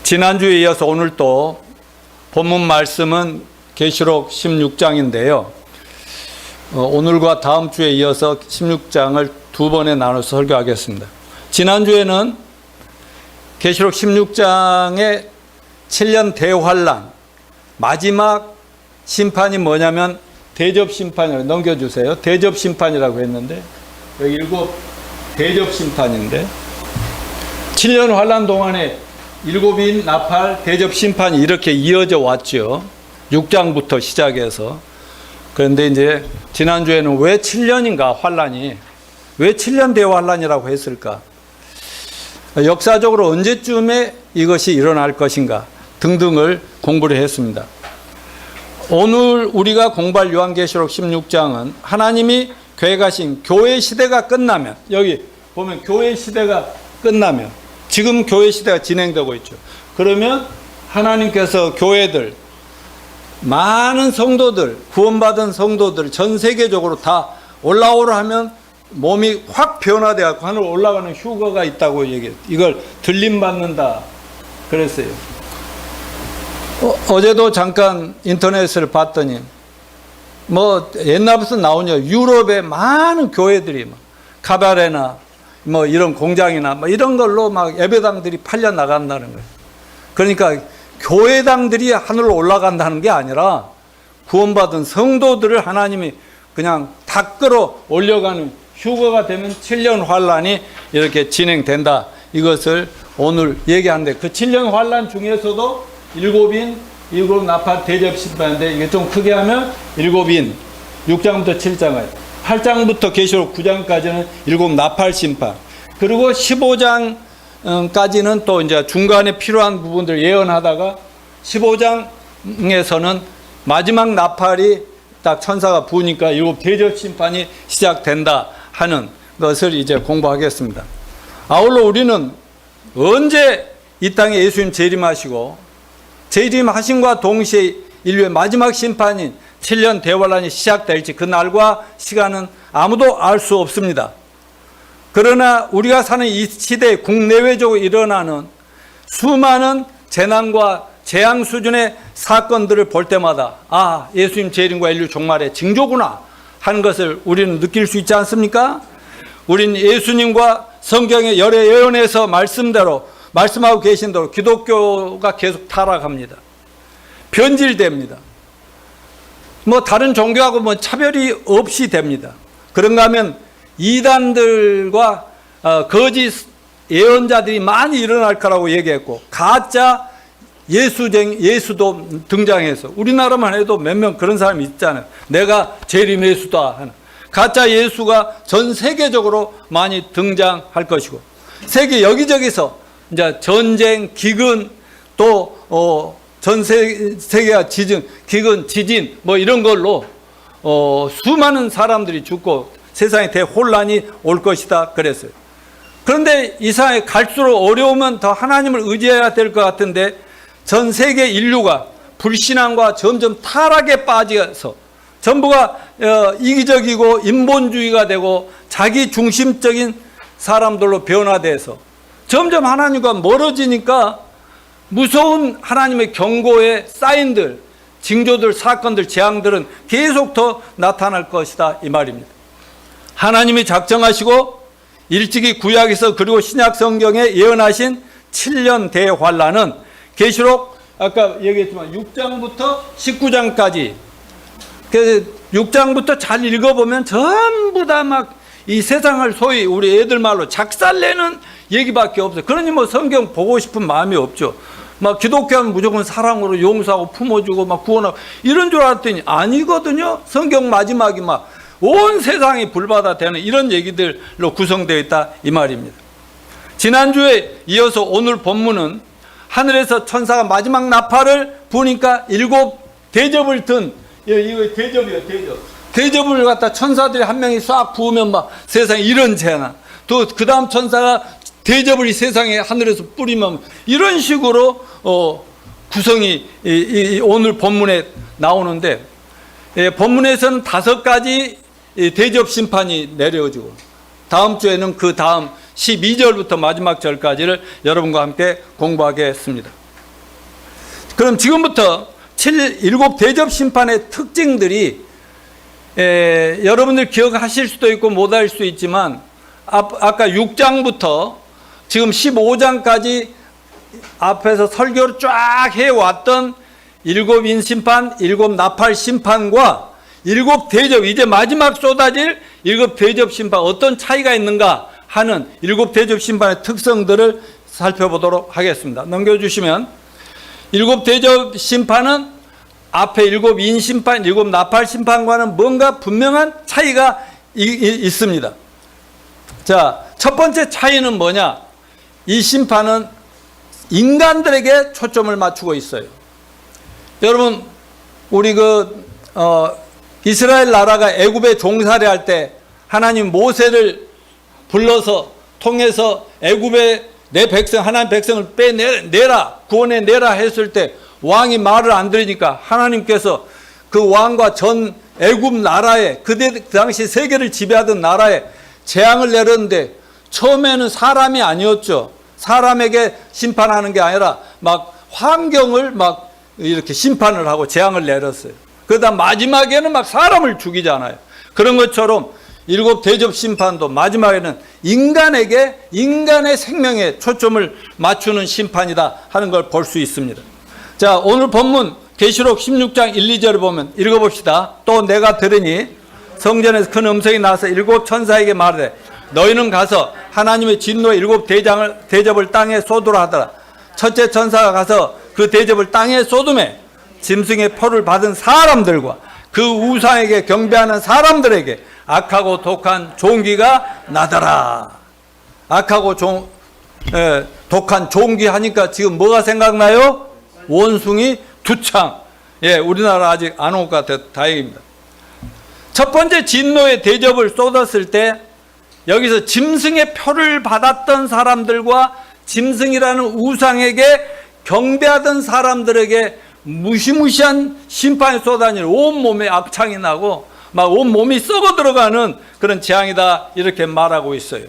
지난주에 이어서 오늘 또 본문 말씀은 계시록 16장인데요. 오늘과 다음 주에 이어서 16장을 두 번에 나눠서 설교하겠습니다. 지난주에는 계시록 16장의 7년 대환란, 마지막 심판이 뭐냐면 대접심판이라고 넘겨주세요. 대접심판이라고 했는데 여기 7 대접심판인데 7년 환란 동안에 7인 나팔 대접심판이 이렇게 이어져 왔죠. 6장부터 시작해서. 그런데 이제 지난주에는 왜 7년인가 환란이, 왜 7년 대환란이라고 했을까, 역사적으로 언제쯤에 이것이 일어날 것인가 등등을 공부를 했습니다. 오늘 우리가 공부할 요한계시록 16장은 하나님이 계획하신 교회 시대가 끝나면, 여기 보면 교회 시대가 끝나면, 지금 교회 시대가 진행되고 있죠. 그러면 하나님께서 교회들, 많은 성도들, 구원받은 성도들 전 세계적으로 다 올라오라 하면 몸이 확 변화되어 하늘 올라가는 휴거가 있다고 얘기해요. 이걸 들림받는다 그랬어요. 어제도 잠깐 인터넷을 봤더니 뭐 옛날부터 나오냐, 유럽의 많은 교회들이 막 카바레나 뭐 이런 공장이나 뭐 이런 걸로 막 예배당들이 팔려 나간다는 거예요. 그러니까 교회당들이 하늘로 올라간다는 게 아니라 구원받은 성도들을 하나님이 그냥 다 끌어 올려가는 휴거가 되면 7년 환란이 이렇게 진행된다. 이것을 오늘 얘기하는데, 그 7년 환란 중에서도 7인 7 나팔 대접심판인데, 이게 좀 크게 하면 7인 6장부터 7장까지, 8장부터 계시록 9장까지는 7 나팔 심판, 그리고 15장까지는 또 이제 중간에 필요한 부분들 예언하다가 15장에서는 마지막 나팔이 딱 천사가 부으니까 7 대접 심판이 시작된다 하는 것을 이제 공부하겠습니다. 아울러 우리는 언제 이 땅에 예수님 재림하시고 재림하심과 동시에 인류의 마지막 심판인 7년 대환란이 시작될지 그 날과 시간은 아무도 알 수 없습니다. 그러나 우리가 사는 이 시대에 국내외적으로 일어나는 수많은 재난과 재앙 수준의 사건들을 볼 때마다 예수님 재림과 인류 종말의 징조구나 하는 것을 우리는 느낄 수 있지 않습니까? 우리는 예수님과 성경의 여러 예언에서 말씀하고 계신 대로 기독교가 계속 타락합니다. 변질됩니다. 뭐 다른 종교하고 뭐 차별이 없이 됩니다. 그런가 하면 이단들과 거짓 예언자들이 많이 일어날 거라고 얘기했고, 가짜 예수도 등장해서, 우리나라만 해도 몇 명 그런 사람이 있잖아요. 내가 재림 예수다 하는 가짜 예수가 전 세계적으로 많이 등장할 것이고, 세계 여기저기서 이제 전쟁, 기근, 또 전 세계가 기근, 지진 뭐 이런 걸로 수많은 사람들이 죽고 세상에 대혼란이 올 것이다 그랬어요. 그런데 이 세상에 갈수록 어려우면 더 하나님을 의지해야 될 것 같은데, 전 세계 인류가 불신앙과 점점 타락에 빠져서 전부가 이기적이고 인본주의가 되고 자기 중심적인 사람들로 변화돼서 점점 하나님과 멀어지니까 무서운 하나님의 경고의 사인들, 징조들, 사건들, 재앙들은 계속 더 나타날 것이다 이 말입니다. 하나님이 작정하시고 일찍이 구약에서 그리고 신약 성경에 예언하신 7년 대환란은 계시록 아까 얘기했지만 6장부터 19장까지, 그 6장부터 잘 읽어보면 전부 다 막 이 세상을 소위 우리 애들 말로 작살내는 얘기밖에 없어요. 그러니 뭐 성경 보고 싶은 마음이 없죠. 막 기독교하면 무조건 사랑으로 용서하고 품어주고 막 구원하고 이런 줄 알았더니 아니거든요. 성경 마지막이 막 온 세상이 불바다 되는 이런 얘기들로 구성되어 있다 이 말입니다. 지난주에 이어서 오늘 본문은 하늘에서 천사가 마지막 나팔을 부니까 7 대접을 든, 이거 대접이에요, 대접. 대접을 갖다 천사들이 한 명이 싹 부으면 막 세상에 이런 재난, 또 그 다음 천사가 대접을 이 세상에 하늘에서 뿌리면 이런 식으로 구성이 오늘 본문에 나오는데, 본문에서는 5가지 대접 심판이 내려지고, 다음 주에는 그 다음 12절부터 마지막 절까지를 여러분과 함께 공부하겠습니다. 그럼 지금부터 7 대접 심판의 특징들이 여러분들 기억하실 수도 있고 못할 수도 있지만 아까 6장부터 지금 15장까지 앞에서 설교를 쫙 해왔던 7인 심판, 7 나팔 심판과 7 대접, 이제 마지막 쏟아질 7 대접 심판 어떤 차이가 있는가 하는 7 대접 심판의 특성들을 살펴보도록 하겠습니다. 넘겨주시면 7 대접 심판은 앞에 7인 심판, 7 나팔 심판과는 뭔가 분명한 차이가 있습니다. 자, 첫 번째 차이는 뭐냐? 이 심판은 인간들에게 초점을 맞추고 있어요. 여러분, 우리 이스라엘 나라가 애굽에 종살이 할 때 하나님 모세를 불러서 통해서 애굽의 내 백성, 하나님 백성을 빼내라, 구원해 내라 했을 때 왕이 말을 안 들으니까 하나님께서 그 왕과 전 애굽 나라에 그 당시 세계를 지배하던 나라에 재앙을 내렸는데 처음에는 사람이 아니었죠. 사람에게 심판하는 게 아니라 막 환경을 막 이렇게 심판을 하고 재앙을 내렸어요. 그러다 마지막에는 막 사람을 죽이잖아요. 그런 것처럼 7 대접 심판도 마지막에는 인간에게, 인간의 생명에 초점을 맞추는 심판이다 하는 걸 볼 수 있습니다. 자, 오늘 본문 계시록 16장 1, 2절을 보면 읽어봅시다. 또 내가 들으니 성전에서 큰 음성이 나서 7 천사에게 말하되 너희는 가서 하나님의 진노의 7 대접을 땅에 쏟으라 하더라. 첫째 천사가 가서 그 대접을 땅에 쏟음에 짐승의 표를 받은 사람들과 그 우상에게 경배하는 사람들에게 악하고 독한 종기가 나더라. 악하고 독한 종기 하니까 지금 뭐가 생각나요? 원숭이 두창. 예, 우리나라 아직 안 온 것 같아요. 다행입니다. 첫 번째 진노의 대접을 쏟았을 때 여기서 짐승의 표를 받았던 사람들과 짐승이라는 우상에게 경배하던 사람들에게 무시무시한 심판이 쏟아지는 온몸에 악창이 나고 막 온몸이 썩어 들어가는 그런 재앙이다 이렇게 말하고 있어요.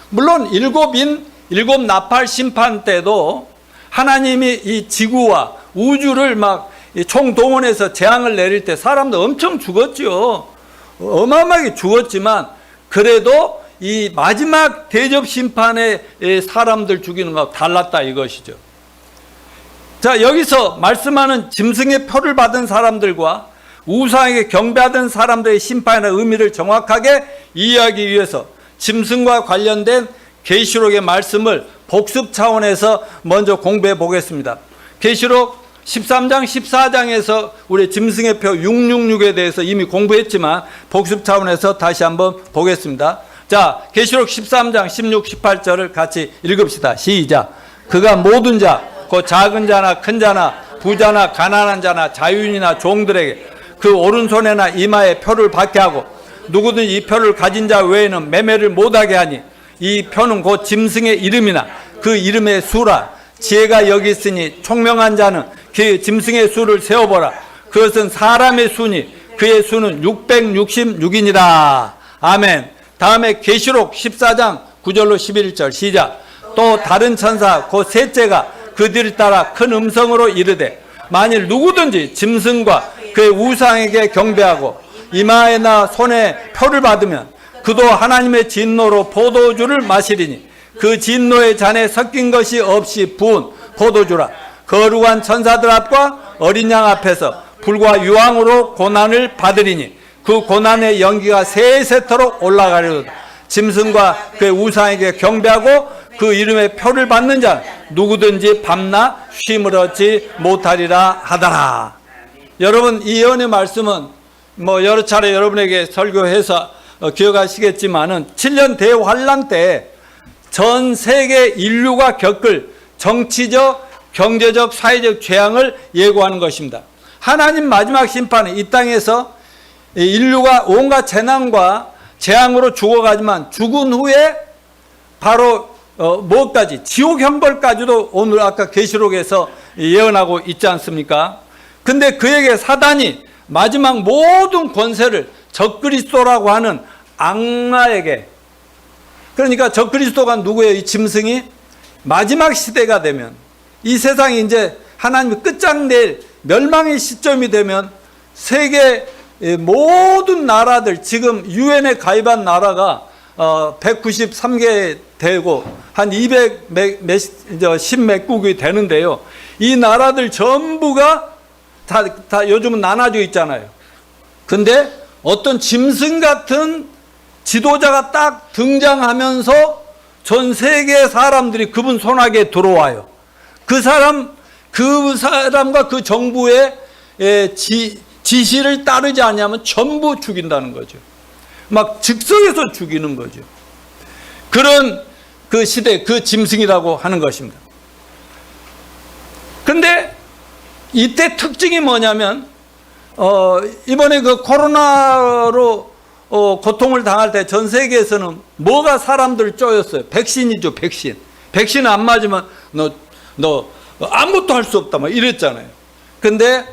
물론 7 나팔 심판 때도 하나님이 이 지구와 우주를 막 총동원해서 재앙을 내릴 때 사람도 엄청 죽었죠. 어마어마하게 죽었지만 그래도 이 마지막 대접 심판에 사람들 죽이는 것과 달랐다 이것이죠. 자, 여기서 말씀하는 짐승의 표를 받은 사람들과 우상에게 경배하던 사람들의 심판의 의미를 정확하게 이해하기 위해서 짐승과 관련된 계시록의 말씀을 복습 차원에서 먼저 공부해 보겠습니다. 계시록 13장, 14장에서 우리 짐승의 표 666에 대해서 이미 공부했지만 복습 차원에서 다시 한번 보겠습니다. 자, 계시록 13장 16, 18절을 같이 읽읍시다. 시작. 그가 모든 자, 곧 작은 자나 큰 자나 부자나 가난한 자나 자유인이나 종들에게 그 오른손에나 이마에 표를 받게 하고 누구든 이 표를 가진 자 외에는 매매를 못하게 하니 이 표는 곧 짐승의 이름이나 그 이름의 수라. 지혜가 여기 있으니 총명한 자는 그 짐승의 수를 세어보라. 그것은 사람의 수니 그의 수는 666이니라. 아멘. 다음에 계시록 14장 9절로 11절 시작. 또 다른 천사 곧 셋째가 그들을 따라 큰 음성으로 이르되 만일 누구든지 짐승과 그의 우상에게 경배하고 이마에나 손에 표를 받으면 그도 하나님의 진노로 포도주를 마시리니 그 진노의 잔에 섞인 것이 없이 부은 포도주라. 거룩한 천사들 앞과 어린 양 앞에서 불과 유황으로 고난을 받으리니 그 고난의 연기가 세세토록 올라가리로다. 짐승과 그의 우상에게 경배하고 그 이름의 표를 받는 자 누구든지 밤낮 쉼을 얻지 못하리라 하더라. 여러분, 이 예언의 말씀은 뭐 여러 차례 여러분에게 설교해서 기억하시겠지만은 7년 대환란 때 전 세계 인류가 겪을 정치적, 경제적, 사회적 재앙을 예고하는 것입니다. 하나님 마지막 심판은 이 땅에서 인류가 온갖 재난과 재앙으로 죽어가지만 죽은 후에 바로 뭐까지 지옥 형벌까지도 오늘 아까 계시록에서 예언하고 있지 않습니까? 근데 그에게 사단이 마지막 모든 권세를 적그리스도라고 하는 악마에게 그러니까 적그리스도가 누구예요? 이 짐승이 마지막 시대가 되면, 이 세상이 이제 하나님이 끝장낼 멸망의 시점이 되면 세계 모든 나라들, 지금 유엔에 가입한 나라가 193개 되고 한 210몇 국이 되는데요. 이 나라들 전부가 다 요즘은 나눠져 있잖아요. 근데 어떤 짐승 같은 지도자가 딱 등장하면서 전 세계 사람들이 그분 손아귀에 들어와요. 그 사람과 그 정부의 지시를 따르지 않으면 전부 죽인다는 거죠. 막 즉석에서 죽이는 거죠. 그런 그 시대, 그 짐승이라고 하는 것입니다. 근데 이때 특징이 뭐냐면, 이번에 그 코로나로 고통을 당할 때 전 세계에서는 뭐가 사람들을 쪼였어요? 백신이죠, 백신. 백신 안 맞으면 너 아무것도 할 수 없다, 뭐 이랬잖아요. 근데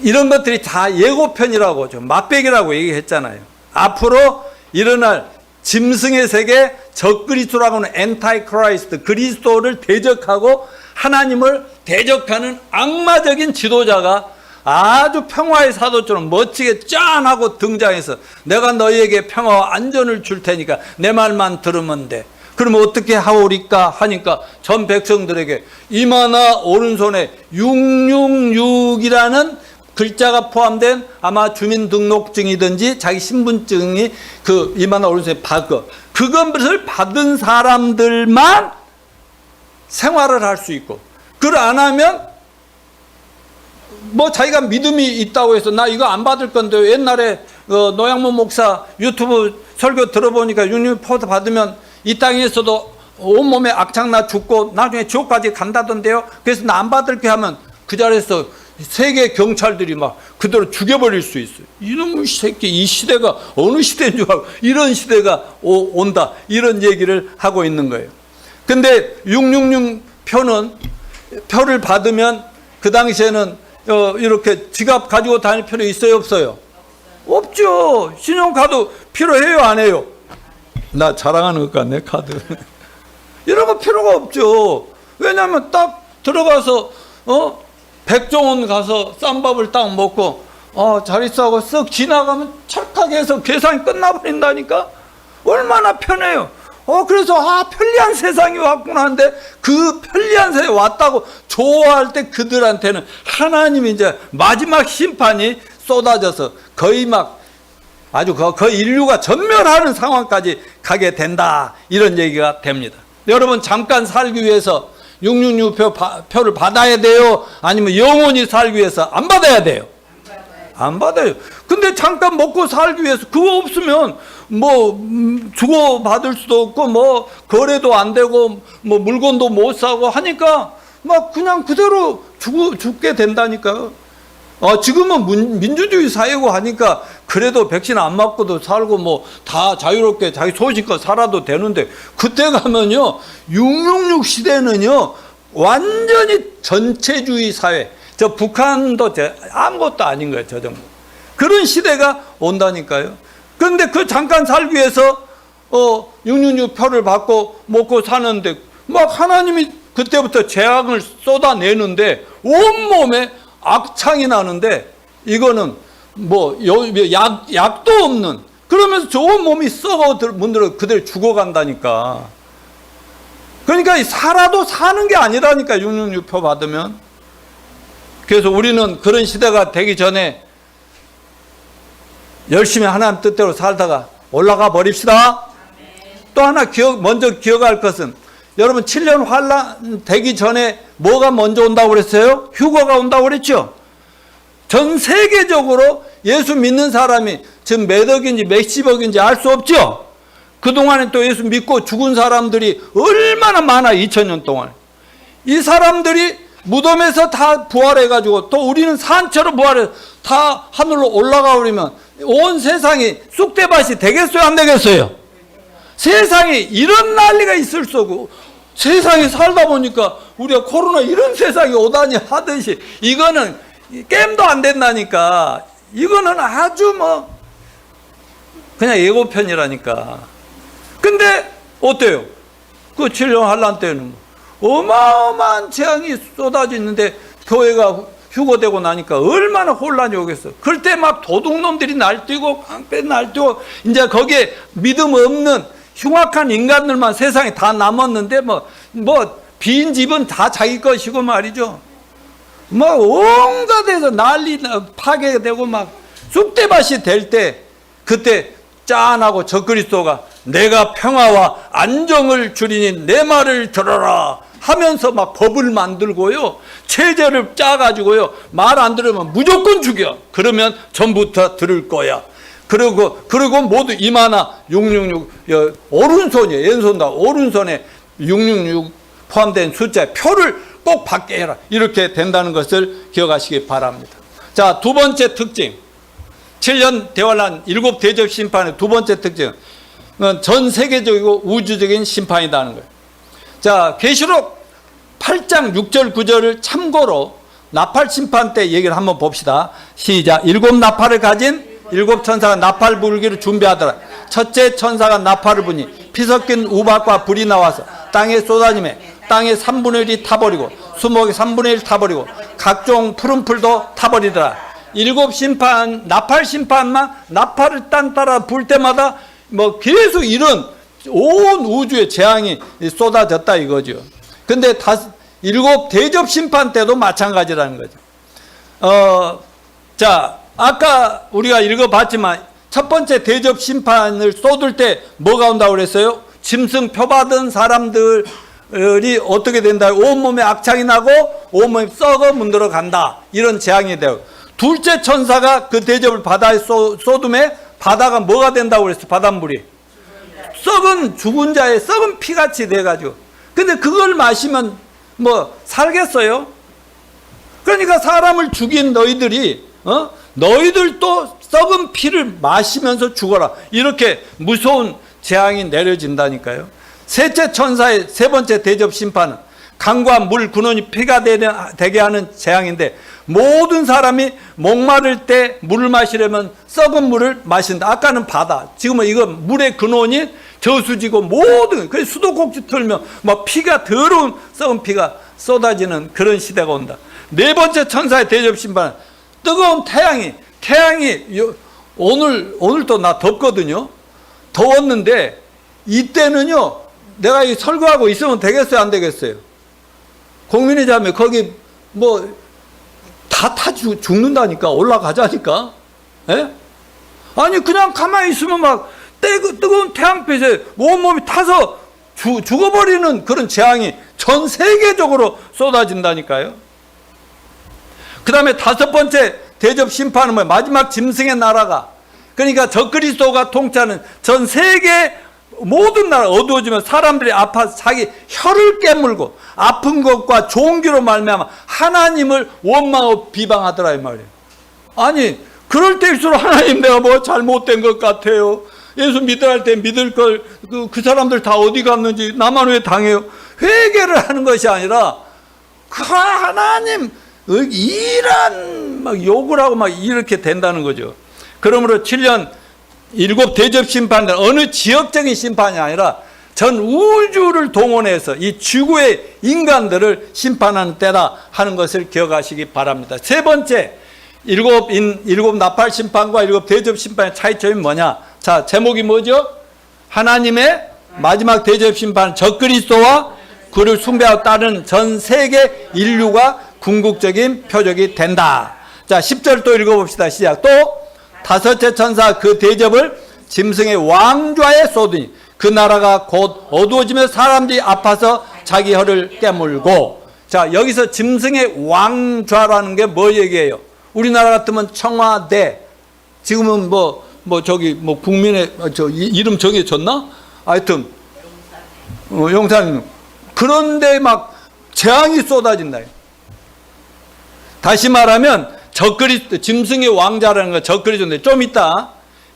이런 것들이 다 예고편이라고, 좀 맛배기라고 얘기했잖아요. 앞으로 일어날 짐승의 세계, 적그리스도라고 하는 엔타이크라이스트, 그리스도를 대적하고 하나님을 대적하는 악마적인 지도자가 아주 평화의 사도처럼 멋지게 짠하고 등장해서 내가 너희에게 평화와 안전을 줄 테니까 내 말만 들으면 돼. 그러면 어떻게 하오리까 하니까 전 백성들에게 이마나 오른손에 666이라는 글자가 포함된 아마 주민등록증이든지 자기 신분증이 그 이마나 오른손에 그것을 받은 사람들만 생활을 할 수 있고, 그걸 안 하면 뭐 자기가 믿음이 있다고 해서 나 이거 안 받을 건데, 옛날에 노양문 목사 유튜브 설교 들어보니까 666 받으면 이 땅에서도 온몸에 악창나 죽고 나중에 지옥까지 간다던데요. 그래서 나 안 받을게 하면 그 자리에서 세계 경찰들이 막 그대로 죽여버릴 수 있어요. 이놈의 새끼, 이 시대가 어느 시대인 줄 알고 이런 시대가 온다, 이런 얘기를 하고 있는 거예요. 근데 666 표를 받으면 그 당시에는 이렇게 지갑 가지고 다닐 필요 있어요, 없어요? 없죠. 신용카드 필요해요, 안 해요? 나 자랑하는 것 같네, 카드. 이런 거 필요가 없죠. 왜냐하면 딱 들어가서 백종원 가서 쌈밥을 딱 먹고 잘 있어 하고 쓱 지나가면 찰칵 해서 계산이 끝나버린다니까. 얼마나 편해요. 그래서 편리한 세상이 왔구나 하는데, 그 편리한 세상이 왔다고 좋아할 때 그들한테는 하나님이 이제 마지막 심판이 쏟아져서 거의 막 아주 거의 인류가 전멸하는 상황까지 가게 된다, 이런 얘기가 됩니다. 여러분, 잠깐 살기 위해서 666 표를 받아야 돼요? 아니면 영원히 살기 위해서 안 받아야 돼요? 안 받아요. 근데 잠깐 먹고 살기 위해서 그거 없으면 뭐 주고 받을 수도 없고 뭐 거래도 안 되고 뭐 물건도 못 사고 하니까 막 그냥 그대로 죽게 된다니까요. 지금은 민주주의 사회고 하니까 그래도 백신 안 맞고도 살고 뭐 다 자유롭게 자기 소신껏 살아도 되는데, 그때 가면요 666 시대는요 완전히 전체주의 사회, 저 북한도 아무것도 아닌 거예요, 저 정도. 그런 시대가 온다니까요. 그런데 그 잠깐 살기 위해서 666 표를 받고 먹고 사는데 막 하나님이 그때부터 재앙을 쏟아내는데 온몸에 악창이 나는데, 이거는 뭐 약도 없는, 그러면서 좋은 몸이 썩어 문들어 그대로 죽어간다니까. 그러니까 살아도 사는 게 아니라니까, 666 표 받으면. 그래서 우리는 그런 시대가 되기 전에 열심히 하나님 뜻대로 살다가 올라가 버립시다. 또 하나 먼저 기억할 것은, 여러분 7년 환란 되기 전에 뭐가 먼저 온다고 그랬어요? 휴거가 온다고 그랬죠? 전 세계적으로 예수 믿는 사람이 지금 몇 억인지 몇십억인지 알 수 없죠? 그동안에 또 예수 믿고 죽은 사람들이 얼마나 많아, 2000년 동안. 이 사람들이 무덤에서 다 부활해가지고 또 우리는 산처럼 부활해서 다 하늘로 올라가 버리면 온 세상이 쑥대밭이 되겠어요, 안 되겠어요? 세상에 이런 난리가 있을 수 없고, 세상에 살다 보니까 우리가 코로나 이런 세상이 오다니 하듯이, 이거는 게임도 안 된다니까. 이거는 아주 뭐 그냥 예고편이라니까. 근데 어때요? 그 7년 환란 때는 어마어마한 재앙이 쏟아지는데 교회가 휴거되고 나니까 얼마나 혼란이 오겠어. 그럴 때 막 도둑놈들이 날뛰고 깡패 날뛰고 이제 거기에 믿음 없는 흉악한 인간들만 세상에 다 남았는데 뭐 빈 집은 다 자기 것이고 말이죠. 막 온갖 데서 난리 파괴되고 막 쑥대밭이 될 때 그때 짠하고 적그리스도가 내가 평화와 안정을 주리니 내 말을 들어라 하면서 막 법을 만들고요. 체제를 짜가지고요. 말 안 들으면 무조건 죽여. 그러면 전부터 들을 거야. 그리고 모두 이마나 666 오른손이에요. 왼손다 오른손에 666 포함된 숫자에 표를 꼭 받게 해라. 이렇게 된다는 것을 기억하시기 바랍니다. 자, 두 번째 특징. 7년 대환란 7 대접 심판의 두 번째 특징은 전 세계적이고 우주적인 심판이라는 거예요. 자, 계시록 8장 6절 9절을 참고로 나팔 심판 때 얘기를 한번 봅시다. 시작. 7 나팔을 가진 7 천사가 나팔 불기를 준비하더라. 첫째 천사가 나팔을 부니 피 섞인 우박과 불이 나와서 땅에 쏟아지매 땅의 3분의 1이 타버리고 수목의 3분의 1 타버리고 각종 푸른 풀도 타버리더라. 7 심판, 나팔 심판만 나팔을 따라 불 때마다 뭐 계속 이런 온 우주의 재앙이 쏟아졌다 이거죠. 근데 7 대접 심판 때도 마찬가지라는 거죠. 자, 아까 우리가 읽어봤지만 첫 번째 대접 심판을 쏟을 때 뭐가 온다고 그랬어요? 짐승 표받은 사람들이 어떻게 된다? 온몸에 악창이 나고 온몸에 썩어 문들어 간다. 이런 재앙이 되고, 둘째 천사가 그 대접을 바다에 쏟음에 바다가 뭐가 된다고 그랬어요? 바닷물이 썩은 죽은 자의 썩은 피같이 돼가지고. 근데 그걸 마시면 뭐 살겠어요? 그러니까 사람을 죽인 너희들이 너희들도 썩은 피를 마시면서 죽어라. 이렇게 무서운 재앙이 내려진다니까요. 셋째 천사의 세 번째 대접 심판은 강과 물 근원이 피가 되게 하는 재앙인데, 모든 사람이 목마를 때 물을 마시려면 썩은 물을 마신다. 아까는 바다, 지금은 이거 물의 근원이 저수지고 모든, 그래서 수도꼭지 틀면 막 피가, 더러운 썩은 피가 쏟아지는 그런 시대가 온다. 네 번째 천사의 대접 심판은 뜨거운 태양이 오늘도 나 덥거든요. 더웠는데 이때는요, 내가 이 설교하고 있으면 되겠어요, 안 되겠어요? 국민의 자매 거기 뭐 다 죽는다니까, 올라가자니까. 예? 아니 그냥 가만히 있으면 막 뜨거운 태양빛에 온몸이 타서 죽어버리는 그런 재앙이 전 세계적으로 쏟아진다니까요. 그 다음에 다섯 번째 대접 심판은 뭐예요? 마지막 짐승의 나라가, 그러니까 적그리스도가 통치하는 전 세계 모든 나라 어두워지면 사람들이 아파서 자기 혀를 깨물고 아픈 것과 종기로 말미암아 하나님을 원망하고 비방하더라 이 말이에요. 아니 그럴 때일수록 하나님 내가 뭐 잘못된 것 같아요. 예수 믿으라 할 때 믿을 걸 그 사람들 다 어디 갔는지 나만 왜 당해요? 회개를 하는 것이 아니라 그 하나님 이란 막 욕을 하고 막 이렇게 된다는 거죠. 그러므로 7년 7 대접 심판은 어느 지역적인 심판이 아니라 전 우주를 동원해서 이 지구의 인간들을 심판하는 때다 하는 것을 기억하시기 바랍니다. 세 번째, 7 나팔 심판과 7 대접 심판의 차이점이 뭐냐? 자, 제목이 뭐죠? 하나님의 마지막 대접 심판, 적그리스도와 그를 숭배하고 따르는 전 세계 인류가 궁극적인 표적이 된다. 자, 10절 또 읽어봅시다. 시작. 또 다섯째 천사 그 대접을 짐승의 왕좌에 쏟으니 그 나라가 곧 어두워지며 사람들이 아파서 자기 혀를 깨물고. 자, 여기서 짐승의 왕좌라는 게 뭐 얘기예요? 우리나라 같으면 청와대, 지금은 뭐 국민의 이름 정해졌나? 하여튼 용산, 그런데 막 재앙이 쏟아진다. 다시 말하면 적그리스도, 짐승의 왕자라는 거 적그리스도인데, 좀 이따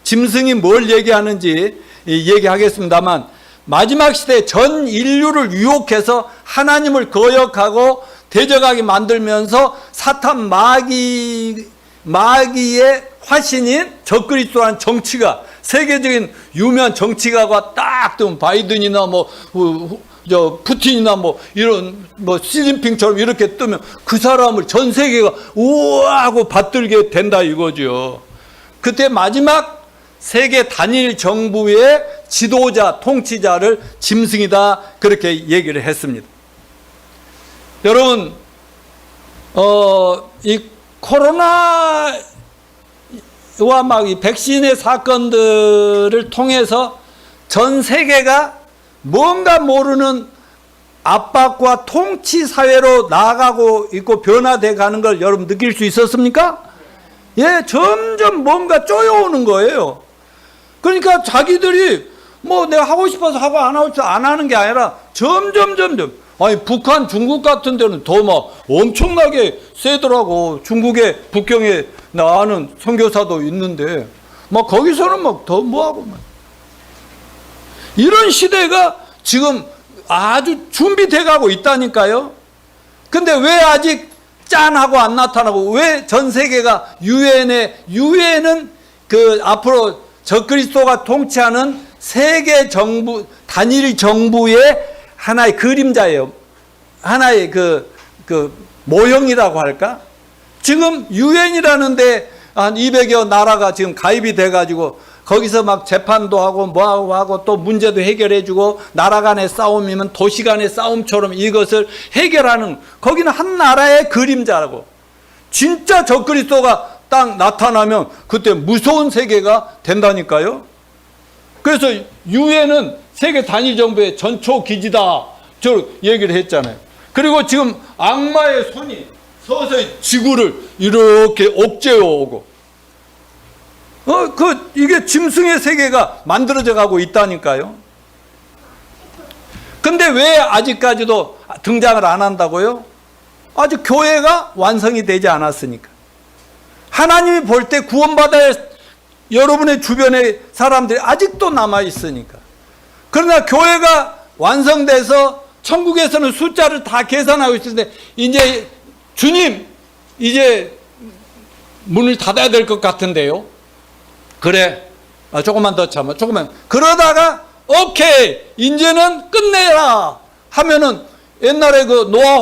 짐승이 뭘 얘기하는지 얘기하겠습니다만, 마지막 시대에 전 인류를 유혹해서 하나님을 거역하고 대적하게 만들면서 사탄 마귀의 화신인 적그리스도라는 정치가 세계적인 유명한 정치가가 딱 뜨면 바이든이나 푸틴이나 이런 시진핑처럼 이렇게 뜨면 그 사람을 전 세계가 우와 하고 받들게 된다 이거죠. 그때 마지막 세계 단일 정부의 지도자, 통치자를 짐승이다 그렇게 얘기를 했습니다. 여러분, 이 코로나와 이 백신의 사건들을 통해서 전 세계가 뭔가 모르는 압박과 통치 사회로 나아가고 있고 변화돼 가는 걸 여러분 느낄 수 있었습니까? 예, 점점 뭔가 쪼여오는 거예요. 그러니까 자기들이 내가 하고 싶어서 하고 안 하고 싶어서 안 하는 게 아니라 점점 아니 북한, 중국 같은 데는 더 엄청나게 세더라고. 중국의 북경에 나가는 선교사도 있는데 거기서는 더 뭐하고 이런 시대가 지금 아주 준비돼 가고 있다니까요. 근데 왜 아직 짠하고 안 나타나고 왜 전 세계가 유엔은 앞으로 적그리스도가 통치하는 세계 정부 단일 정부의 하나의 그림자예요. 하나의 모형이라고 할까? 지금 유엔이라는 데 한 200여 나라가 지금 가입이 돼 가지고 거기서 재판도 하고 하고 또 문제도 해결해 주고 나라 간의 싸움이면 도시 간의 싸움처럼 이것을 해결하는 거기는 한 나라의 그림자라고. 진짜 적그리스도가 딱 나타나면 그때 무서운 세계가 된다니까요. 그래서 유엔은 세계 단일 정부의 전초 기지다 저 얘기를 했잖아요. 그리고 지금 악마의 손이 서서히 지구를 이렇게 옥죄어 오고 이게 짐승의 세계가 만들어져 가고 있다니까요. 근데 왜 아직까지도 등장을 안 한다고요? 아직 교회가 완성이 되지 않았으니까. 하나님이 볼 때 구원받아야 여러분의 주변의 사람들이 아직도 남아 있으니까. 그러나 교회가 완성돼서 천국에서는 숫자를 다 계산하고 있는데 이제 주님 이제 문을 닫아야 될 것 같은데요. 그래, 조금만 더 참아. 조금만. 그러다가 오케이 이제는 끝내라 하면은 옛날에 노아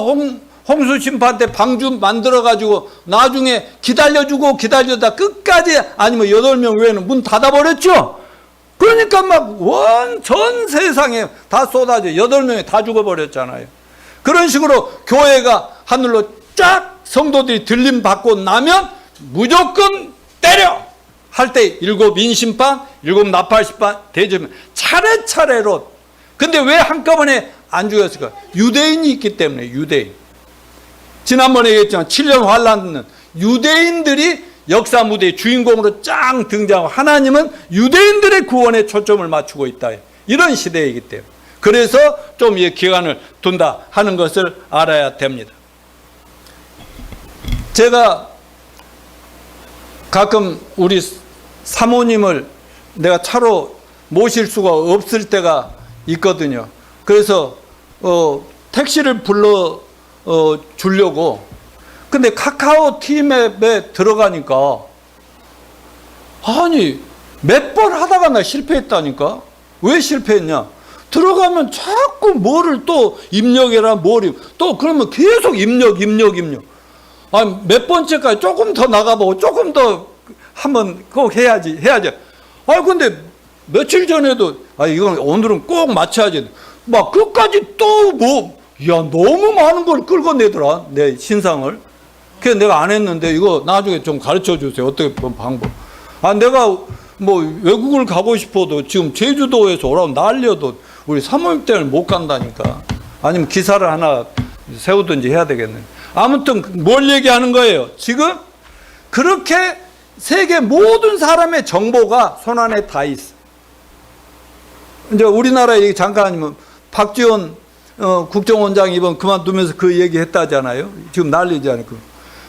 홍수 심판 때 방주 만들어 가지고 나중에 기다려주고 기다려다 끝까지 아니면 8명 외에는 문 닫아버렸죠. 그러니까 전 세상에 다 쏟아져 8명이 다 죽어버렸잖아요. 그런 식으로 교회가 하늘로 쫙 성도들이 들림 받고 나면 무조건 때려 할 때 7 인심판, 7 나팔심판 대접면 차례차례로. 근데 왜 한꺼번에 안 죽였을까? 유대인이 있기 때문에. 유대인. 지난번에 얘기했지만 7년 환란은 유대인들이 역사 무대의 주인공으로 쫙 등장하고 하나님은 유대인들의 구원에 초점을 맞추고 있다. 이런 시대이기 때문에. 그래서 좀 기간을 둔다 하는 것을 알아야 됩니다. 제가 가끔 우리 사모님을 내가 차로 모실 수가 없을 때가 있거든요. 그래서 택시를 불러 주려고. 근데 카카오 티맵에 들어가니까 아니 몇 번 하다가 나 실패했다니까. 왜 실패했냐? 들어가면 자꾸 뭐를 또 입력해라 또 그러면 계속 입력. 아니 몇 번째까지 조금 더 나가보고 조금 더 한번 꼭 해야지. 근데 며칠 전에도 이건 오늘은 꼭 맞춰야지. 끝까지 또 너무 많은 걸 끌고 내더라 내 신상을. 그래서 내가 안 했는데 이거 나중에 좀 가르쳐 주세요. 어떻게 방법. 내가 외국을 가고 싶어도 지금 제주도에서 오라고 날려도 우리 사모님 때문에 못 간다니까. 아니면 기사를 하나 세우든지 해야 되겠네. 아무튼 뭘 얘기하는 거예요? 지금 그렇게 세계 모든 사람의 정보가 손안에 다 있어. 이제 우리나라에 잠깐 박지원 국정원장이 이번 그만두면서 그 얘기 했다잖아요. 지금 난리잖아요.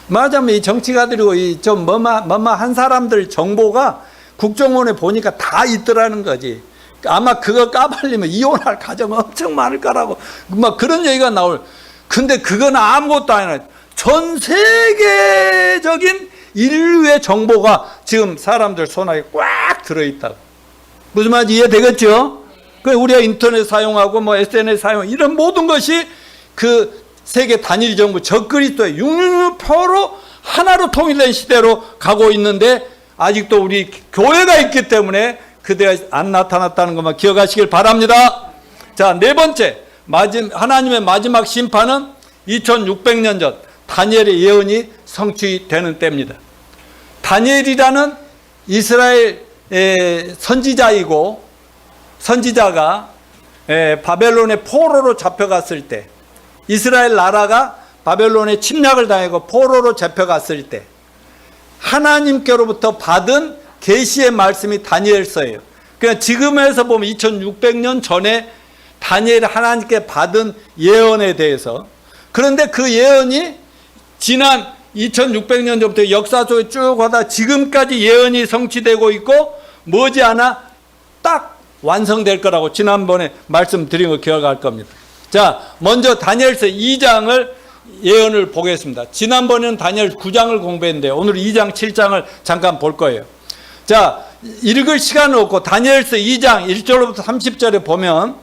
말하자면 이 정치가들이고 좀 한 사람들 정보가 국정원에 보니까 다 있더라는 거지. 아마 그거 까발리면 이혼할 가정 엄청 많을 거라고 그런 얘기가 나올. 근데 그건 아무것도 아니라 전 세계적인 인류의 정보가 지금 사람들 손안에 꽉 들어있다고. 무슨 말인지 이해되겠죠? 그 우리가 인터넷 사용하고 뭐 SNS 사용 이런 모든 것이 그 세계 단일 정부 적그리스도의 666표로 하나로 통일된 시대로 가고 있는데 아직도 우리 교회가 있기 때문에 그대가 안 나타났다는 것만 기억하시길 바랍니다. 자, 네 번째, 하나님의 마지막 심판은 2600년 전 다니엘의 예언이 성취되는 때입니다. 다니엘이라는 이스라엘 선지자가 바벨론의 포로로 잡혀갔을 때, 이스라엘 나라가 바벨론의 침략을 당하고 포로로 잡혀갔을 때 하나님께로부터 받은 계시의 말씀이 다니엘서예요. 그러니까 지금에서 보면 2600년 전에 다니엘이 하나님께 받은 예언에 대해서, 그런데 그 예언이 지난 2600년 전부터 역사 속에 쭉 하다 지금까지 예언이 성취되고 있고 머지않아 딱 완성될 거라고 지난번에 말씀드린 거 기억할 겁니다. 자, 먼저 다니엘서 2장을 예언을 보겠습니다. 지난번에는 다니엘 9장을 공부했는데 오늘 2장 7장을 잠깐 볼 거예요. 자, 읽을 시간은 없고 다니엘서 2장 1절부터 30절에 보면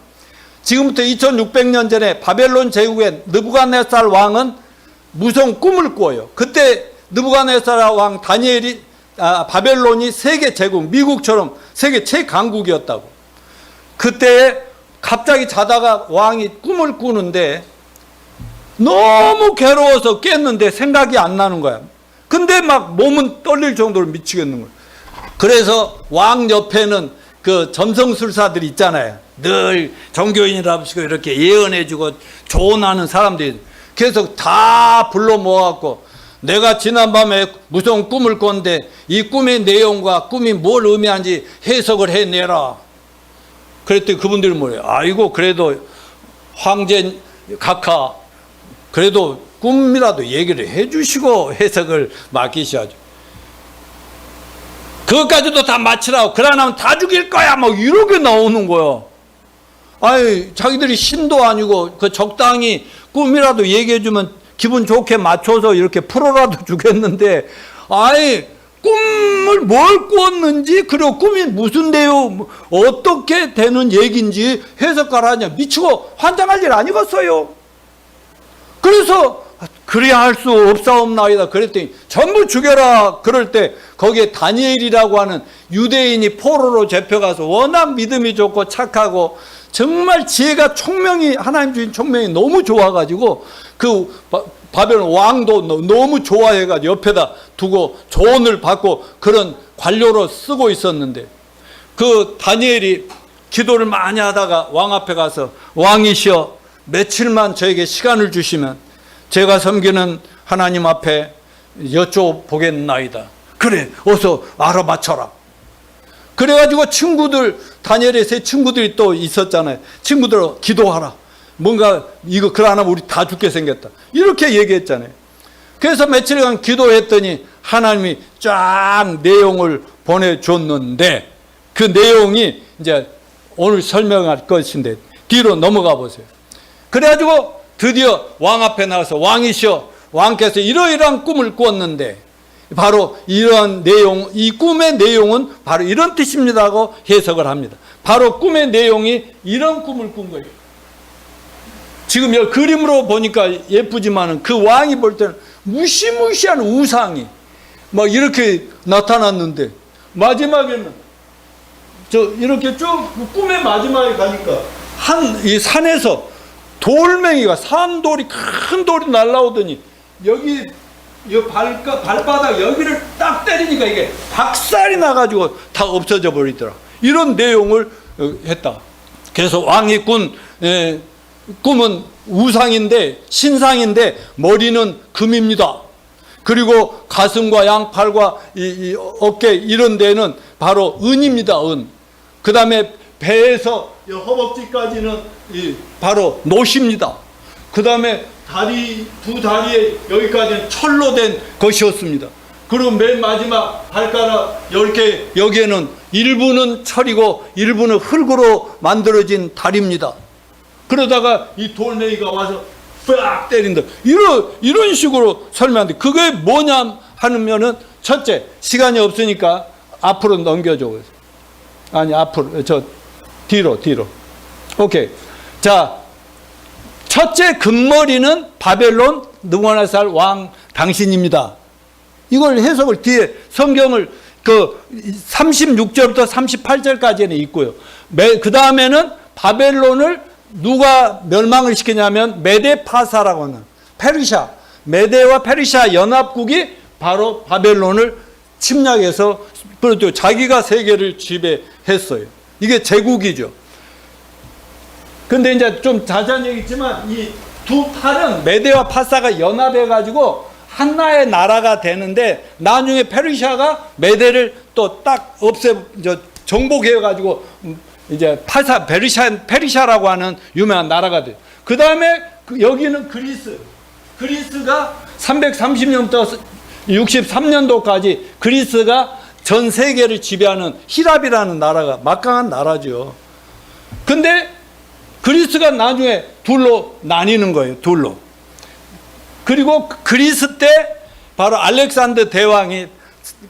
지금부터 2600년 전에 바벨론 제국의 느부갓네살 왕은 무서운 꿈을 꾸어요. 그때 느부갓네살 왕 다니엘이 바벨론이 세계 제국, 미국처럼 세계 최강국이었다고. 그때 갑자기 자다가 왕이 꿈을 꾸는데 너무 괴로워서 깼는데 생각이 안 나는 거야. 근데 막 몸은 떨릴 정도로 미치겠는 거야. 그래서 왕 옆에는 그 점성술사들이 있잖아요. 늘 종교인이랍시고 이렇게 예언해주고 조언하는 사람들이. 그래서 다 불러 모아갖고 내가 지난밤에 무서운 꿈을 꿨는데 이 꿈의 내용과 꿈이 뭘 의미하는지 해석을 해내라. 그랬더니 그분들이 뭐래요? 아이고 그래도 황제 각하 그래도 꿈이라도 얘기를 해주시고 해석을 맡기셔야죠. 그것까지도 다 맞추라고. 그러나면 다 죽일 거야. 막 이렇게 나오는 거야. 아니 자기들이 신도 아니고 그 적당히 꿈이라도 얘기해주면 기분 좋게 맞춰서 이렇게 풀어라도 주겠는데, 아니 꿈을 뭘 꾸었는지 그리고 꿈이 무슨 내용 어떻게 되는 얘기인지 해석가라 하냐. 미치고 환장할 일 아니겠어요. 그래서 그래야 할 수 없사옵나이다 그랬더니 전부 죽여라. 그럴 때 거기에 다니엘이라고 하는 유대인이 포로로 잡혀가서 워낙 믿음이 좋고 착하고 정말 지혜가 총명이 하나님 주신 총명이 너무 좋아가지고 그 바벨론 왕도 너무 좋아해가지고 옆에다 두고 조언을 받고 그런 관료로 쓰고 있었는데, 그 다니엘이 기도를 많이 하다가 왕 앞에 가서 왕이시여 며칠만 저에게 시간을 주시면 제가 섬기는 하나님 앞에 여쭤보겠나이다. 그래 어서 알아맞혀라. 그래가지고 친구들, 다니엘의 세 친구들이 또 있었잖아요. 친구들 기도하라. 뭔가 이거 그러 안 하면 우리 다 죽게 생겼다. 이렇게 얘기했잖아요. 그래서 며칠간 기도했더니 하나님이 쫙 내용을 보내줬는데 그 내용이 이제 오늘 설명할 것인데 뒤로 넘어가 보세요. 그래가지고 드디어 왕 앞에 나와서 왕이시여 왕께서 이러이러한 꿈을 꾸었는데 바로 이러한 내용, 이 꿈의 내용은 바로 이런 뜻입니다고 해석을 합니다. 바로 꿈의 내용이 이런 꿈을 꾼 거예요. 지금 여기 그림으로 보니까 예쁘지만은 그 왕이 볼 때는 무시무시한 우상이 막 이렇게 나타났는데 마지막에는 이렇게 쭉 꿈의 마지막에 가니까 이 산에서 돌멩이가 산돌이 큰 돌이 날라오더니 여기 발바닥 여기를 딱 때리니까 이게 박살이 나가지고 다 없어져 버리더라. 이런 내용을 했다. 그래서 왕이 꾼 꿈은 우상인데 신상인데 머리는 금입니다. 그리고 가슴과 양팔과 이 어깨 이런 데는 바로 은입니다. 은. 그 다음에 배에서 허벅지까지는 바로 노십니다. 그 다음에 두 다리에 여기까지는 철로 된 것이었습니다. 그리고 맨 마지막 발가락 10개 여기에는 일부는 철이고 일부는 흙으로 만들어진 다리입니다. 그러다가 이 돌멩이가 와서 빡 때린다. 이런 식으로 설명하는데 그게 뭐냐 하면은 첫째 시간이 없으니까 앞으로 넘겨줘. 아니, 앞으로, 뒤로. 오케이. 자, 첫째 금머리는 바벨론 느부갓네살 왕 당신입니다. 이걸 해석을 뒤에 성경을 36절부터 38절까지는 있고요. 그 다음에는 바벨론을 누가 멸망을 시키냐면 메데파사라고 하는 페르시아, 메데와 페르시아 연합국이 바로 바벨론을 침략해서 그렇죠. 자기가 세계를 지배했어요. 이게 제국이죠. 근데 이제 좀 자세한 얘기지만 이 두 팔은 메데와 파사가 연합해가지고 하나의 나라가 되는데 나중에 페르시아가 메데를 또 딱 정복해가지고 이제 페르시아라고 하는 유명한 나라가 돼요. 그 다음에 여기는 그리스가 330년부터 63년도까지 그리스가 전 세계를 지배하는 히랍이라는 나라가 막강한 나라죠. 근데 그리스가 나중에 둘로 나뉘는 거예요. 둘로. 그리고 그리스 때 바로 알렉산더 대왕이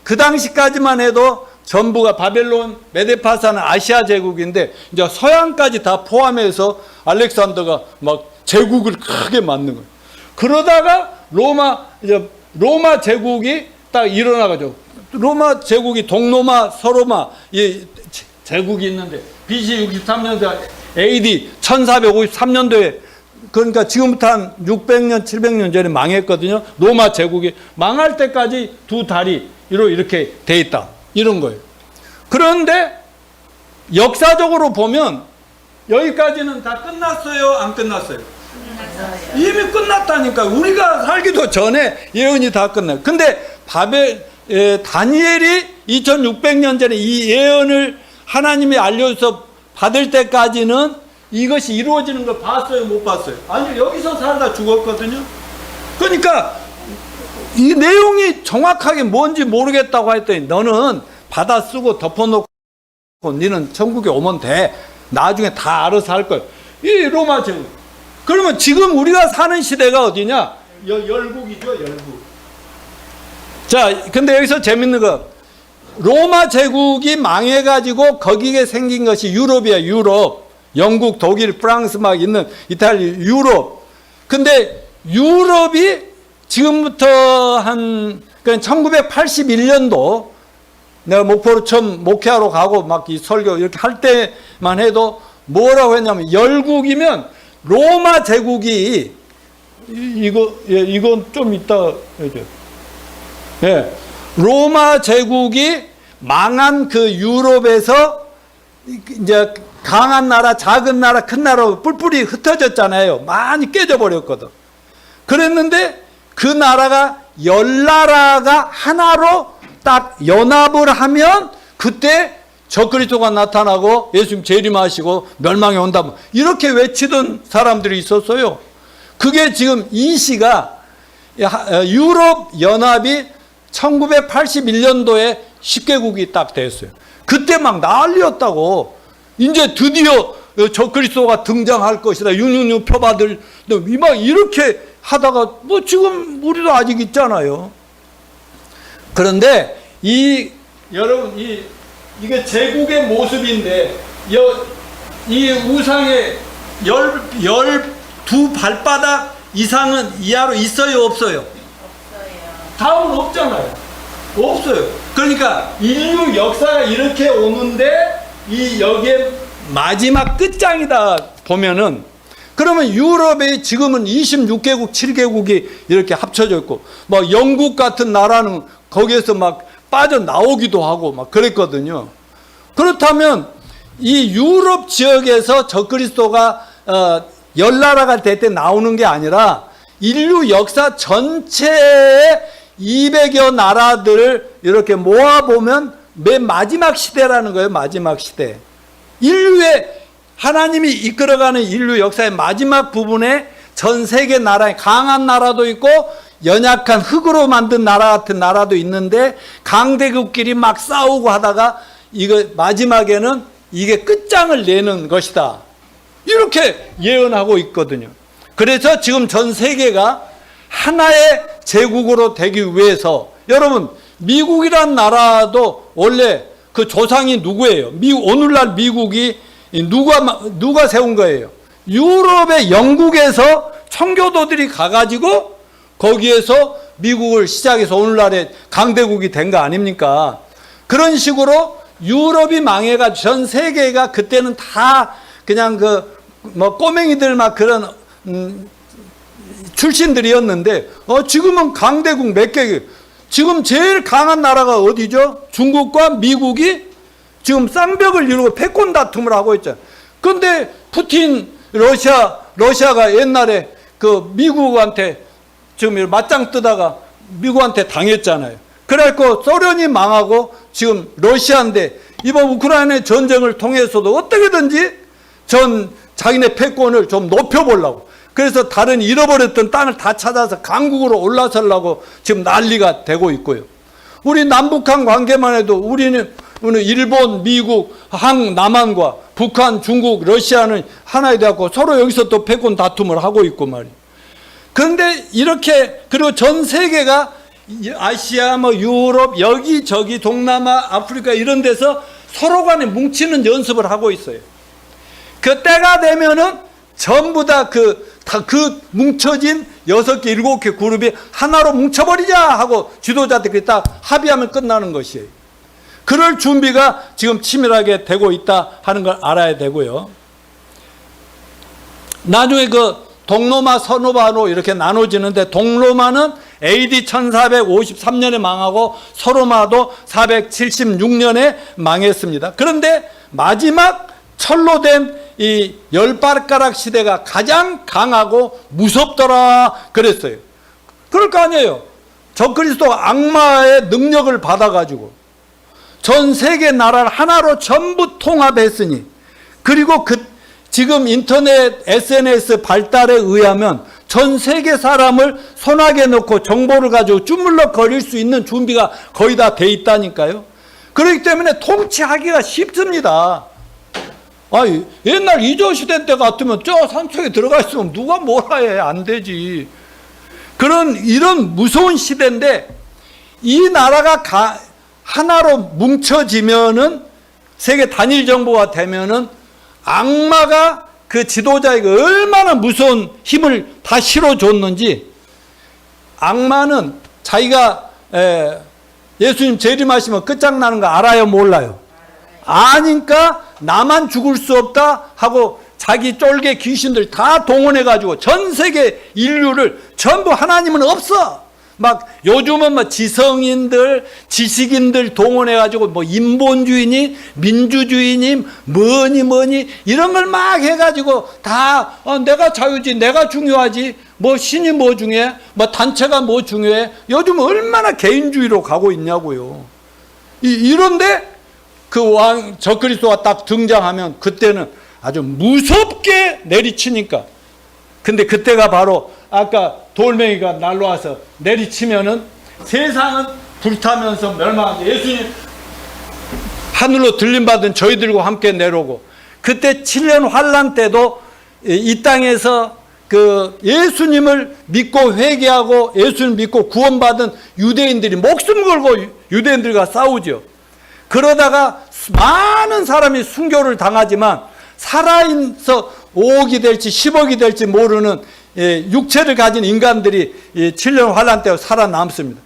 그 당시까지만 해도 전부가 바벨론, 메데파사는 아시아 제국인데 이제 서양까지 다 포함해서 알렉산더가 막 제국을 크게 만든 거예요. 그러다가 로마 제국이 딱 일어나가지고 로마 제국이 동로마, 서로마 이 제국이 있는데 BC 63년도 AD 1453년도에 그러니까 지금부터 한 600년, 700년 전에 망했거든요. 로마 제국이 망할 때까지 두 다리로 이렇게 돼 있다. 이런 거예요. 그런데 역사적으로 보면 여기까지는 다 끝났어요? 안 끝났어요? 이미 끝났다니까. 우리가 살기도 전에 예언이 다 끝나요. 근데 다니엘이 2600년 전에 이 예언을 하나님이 알려줘서 받을 때까지는 이것이 이루어지는 걸 봤어요? 못 봤어요? 아니요. 여기서 살다 죽었거든요. 그러니까 이 내용이 정확하게 뭔지 모르겠다고 했더니 너는 받아 쓰고 덮어놓고 너는 천국에 오면 돼. 나중에 다 알아서 할 거야. 이 로마 제국. 그러면 지금 우리가 사는 시대가 어디냐? 열국이죠. 열국. 자, 근데 여기서 재밌는 거 로마 제국이 망해가지고 거기에 생긴 것이 유럽이야. 유럽. 영국, 독일, 프랑스 막 있는 이탈리아, 유럽. 근데 유럽이 지금부터 한 1981년도 내가 목포로 처음 목회하러 가고 막 이 설교 이렇게 할 때만 해도 뭐라고 했냐면 열국이면 로마 제국이 이건 좀 이따 해줘. 예. 로마 제국이 망한 그 유럽에서 이제 강한 나라, 작은 나라, 큰 나라로 뿔뿔이 흩어졌잖아요. 많이 깨져버렸거든. 그랬는데 그 나라가 열나라가 하나로 딱 연합을 하면 그때 적그리스도가 나타나고 예수님 재림하시고 멸망이 온다. 이렇게 외치던 사람들이 있었어요. 그게 지금 이 시가 유럽 연합이 1981년도에 10개국이 딱 됐어요. 그때 막 난리였다고. 이제 드디어 적그리스도가 등장할 것이다. 666 표받을 막 이렇게 하다가 뭐 지금 우리도 아직 있잖아요. 그런데 여러분 이게 제국의 모습인데 이 우상의 12 발바닥 이상은 이하로 있어요, 없어요? 다음은 없잖아요. 없어요. 그러니까 인류 역사가 이렇게 오는데 여기에 마지막 끝장이다 보면은 그러면 유럽에 지금은 26개국, 7개국이 이렇게 합쳐져 있고 뭐 영국 같은 나라는 거기에서 막 빠져나오기도 하고 막 그랬거든요. 그렇다면 이 유럽 지역에서 적그리스도가 열나라가 될 때 나오는 게 아니라 인류 역사 전체에 200여 나라들을 이렇게 모아보면 맨 마지막 시대라는 거예요. 마지막 시대. 인류의 하나님이 이끌어가는 인류 역사의 마지막 부분에 전 세계 나라에 강한 나라도 있고 연약한 흙으로 만든 나라 같은 나라도 있는데 강대국끼리 막 싸우고 하다가 이거 마지막에는 이게 끝장을 내는 것이다. 이렇게 예언하고 있거든요. 그래서 지금 전 세계가 하나의 제국으로 되기 위해서 여러분 미국이란 나라도 원래 그 조상이 누구예요? 오늘날 미국이 누가 세운 거예요? 유럽의 영국에서 청교도들이 가가지고 거기에서 미국을 시작해서 오늘날의 강대국이 된 거 아닙니까? 그런 식으로 유럽이 망해가 전 세계가 그때는 다 그냥 꼬맹이들 막 그런 출신들이었는데 지금은 강대국 몇 개, 지금 제일 강한 나라가 어디죠? 중국과 미국이 지금 쌍벽을 이루고 패권 다툼을 하고 있잖아요. 그런데 푸틴 러시아가 옛날에 그 미국한테 지금 맞짱 뜨다가 미국한테 당했잖아요. 그래갖고 소련이 망하고 지금 러시아인데 이번 우크라이나 전쟁을 통해서도 어떻게든지 자기네 패권을 좀 높여보려고, 그래서 다른 잃어버렸던 땅을 다 찾아서 강국으로 올라서려고 지금 난리가 되고 있고요. 우리 남북한 관계만 해도 우리는 일본, 미국, 남한과 북한, 중국, 러시아는 하나이 되었고 서로 여기서 또 패권 다툼을 하고 있고 말이에요. 그런데 이렇게, 그리고 전 세계가 아시아, 유럽, 여기저기 동남아, 아프리카 이런 데서 서로 간에 뭉치는 연습을 하고 있어요. 그 때가 되면은 전부 다 그 뭉쳐진 6개, 7개 그룹이 하나로 뭉쳐버리자 하고 지도자들이 딱 합의하면 끝나는 것이에요. 그럴 준비가 지금 치밀하게 되고 있다 하는 걸 알아야 되고요. 나중에 동로마, 서로마로 이렇게 나눠지는데, 동로마는 AD 1453년에 망하고 서로마도 476년에 망했습니다. 그런데 마지막 철로 된 이 10발가락 시대가 가장 강하고 무섭더라 그랬어요. 그럴 거 아니에요. 적그리스도 악마의 능력을 받아가지고 전 세계 나라를 하나로 전부 통합했으니, 그리고 지금 인터넷 SNS 발달에 의하면 전 세계 사람을 손아귀에 넣고 정보를 가지고 주물럭거릴 수 있는 준비가 거의 다 돼 있다니까요. 그렇기 때문에 통치하기가 쉽습니다. 옛날 이조시대 때 같으면 저 산속에 들어가 있으면 누가 뭐라 해? 안 되지. 이런 무서운 시대인데, 이 나라가 하나로 뭉쳐지면은, 세계 단일 정부가 되면은 악마가 그 지도자에게 얼마나 무서운 힘을 다 실어줬는지, 악마는 자기가 예수님 재림하시면 끝장나는 거 알아요, 몰라요? 아니까 나만 죽을 수 없다 하고 자기 쫄개 귀신들 다 동원해가지고 전 세계 인류를 전부, 하나님은 없어, 막 요즘은 지성인들, 지식인들 동원해가지고 인본주의니 민주주의니 뭐니 이런 걸 막 해가지고 다 내가 자유지, 내가 중요하지, 신이 뭐 중요해, 단체가 뭐 중요해. 요즘 얼마나 개인주의로 가고 있냐고요. 이런데 그 왕 적그리스도가 딱 등장하면 그때는 아주 무섭게 내리치니까. 근데 그때가 바로 아까 돌멩이가 날라와서 내리치면은 세상은 불타면서 멸망하죠. 예수님 하늘로 들림받은 저희들과 함께 내려오고, 그때 7년 환란 때도 이 땅에서 예수님을 믿고 회개하고 예수님 믿고 구원받은 유대인들이 목숨 걸고 유대인들과 싸우죠. 그러다가 많은 사람이 순교를 당하지만 살아있어 5억이 될지 10억이 될지 모르는 육체를 가진 인간들이 7년 환란 때 살아남습니다.